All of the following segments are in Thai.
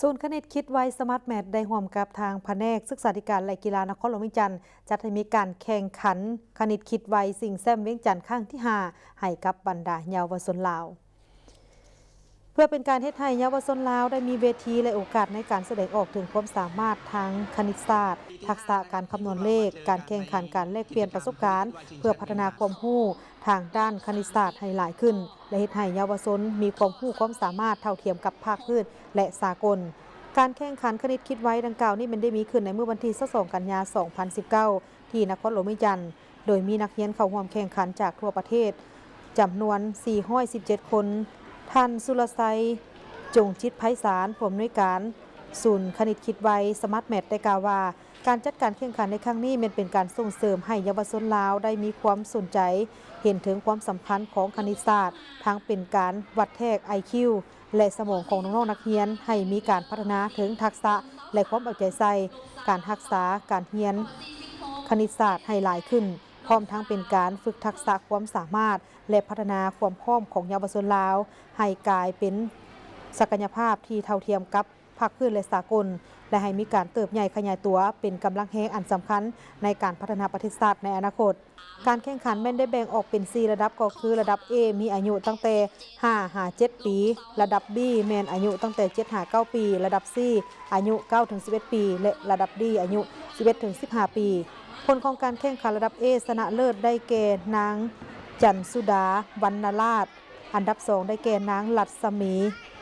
ศูนย์คณิตคิดไว้สมาร์ทแมทได้ร่วมกับทางแผนกศึกษาธิการและกีฬานครหลวงเวียงจันทร์จัดให้มีการแข่งขันคณิตคิดไว้สิ่งแซมเวียงจันทร์ครั้งที่5ให้กับบรรดาเยาวชนลาวเพื่อเป็นการเฮ็ดให้เยาวชนลาวได้มีเวทีและโอกาสในการแสดงออกถึงความสามารถทางคณิตศาสตร์ทักษะการคำนวณเลขการแข่งขันการแลกเปลี่ยนประสบการณ์เพื่อพัฒนาความรู้ทางด้านคณิตศาสตร์ให้หลายขึ้นและเฮ็ดให้เยาวชนมีความรู้ความสามารถเท่าเทียมกับภาคพื้นและสากลการแข่งขันคณิตคิดไว้ดังกล่าวนี้มันได้มีขึ้นในเมื่อวันที่22กันยายน2019ที่นครหลวงเวียงจันทร์โดยมีนักเรียนเข้าร่วมแข่งขันจากทั่วประเทศจำนวน417คนท่านสุรไซจงจิตไพศาลผู้อำนวยการศูนย์คณิตคิดไว้สมาร์ทแมทได้กล่าวว่าการจัดการแข่งขันในครั้งนี้เป็นการส่งเสริมให้เยาวชนลาวได้มีความสนใจเห็นถึงความสำคัญของคณิตศาสตร์ทั้งเป็นการวัดแทก IQ และสมองของน้องๆนักเรียนให้มีการพัฒนาถึงทักษะและความเอาใจใส่การรักษาการเรียนคณิตศาสตร์ให้หลายขึ้นพร้อมทั้งเป็นการฝึกทักษะความสามารถและพัฒนาความพร้อมของเยาวชนลาวให้กลายเป็นศักยภาพที่เท่าเทียมกับภาคพื้นและสากลและให้มีการเติบใหญ่ขยายตัวเป็นกำลังแห่งอันสำคัญในการพัฒนาประเทศชาติในอนาคตการแข่งขันแม่นได้แบ่งออกเป็น4ระดับก็คือระดับ A มีอายุตั้งแต่5-7 ปีระดับ B แม่นอายุตั้งแต่7-9 ปีระดับ C อายุ9-11 ปีและระดับ D อายุ 11-15 ปีผลของการแข่งขันระดับ A ชนะเลิศได้แก่นางจันสุดาวรรณราชอันดับ2ได้แก่นางลัดสมี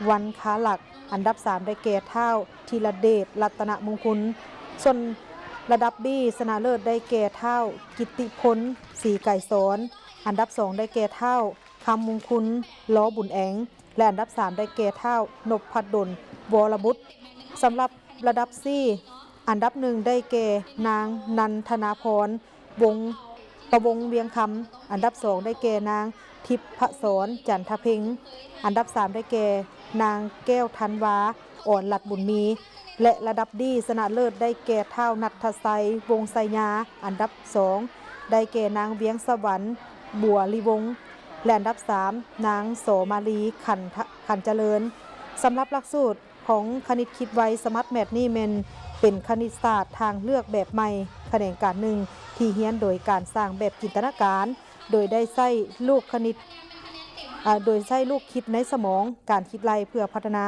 วันค้าหลักอันดับ3ได้แก่เท้าธีรเดชรัตนมงคลส่วนระดับ B ชนะเลิศได้แก่เท้ากิตติพลศรีไก่สอนอันดับ2ได้แก่เท้าคำมงคลล้อบุญแองและอันดับ3ได้แก่เท้านพพัดดลวรบุตรสำหรับระดับ C อันดับ1ได้แก่นางนันทนาพรวงประวงเวียงคำอันดับ2ได้แก่นางทิพศรจันทเพ็งอันดับ3ได้แก่นางแก้วธันวาอ่อนหลัดบุญมีและระดับดีชนะเลิศได้แก่เท้านัทไซวงไซยาอันดับ2ได้แก่นางเวียงสวรรค์บัวลีวงและอันดับ3นางโสมาลีขันเจริญสำหรับหลักสูตรของคณิตคิดไว้สมาร์ทแมทนี่เป็นคณิตศาสตร์ทางเลือกแบบใหม่แขนงการหนึ่งที่เรียนโดยการสร้างแบบจินตนาการโดยได้ใช้ลูกคณิตโดยใช้ลูกคิดในสมองการคิดไล่เพื่อพัฒนา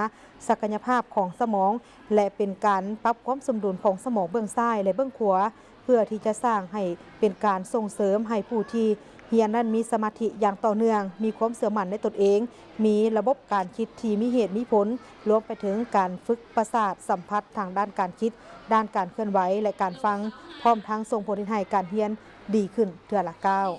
ศักยภาพของสมองและเป็นการปรับความสมดุลของสมองเบื้องซ้ายและเบื้องขวาเพื่อที่จะสร้างให้เป็นการส่งเสริมให้ผู้ที่เรียนนั้นมีสมาธิอย่างต่อเนื่องมีความเชื่อมั่นในตนเองมีระบบการคิดที่มีเหตุมีผลรวมไปถึงการฝึกประสาทสัมผัสทางด้านการคิดด้านการเคลื่อนไหวและการฟังพร้อมทั้งส่งผลให้การเรียนดีขึ้นเทื่อละก้าว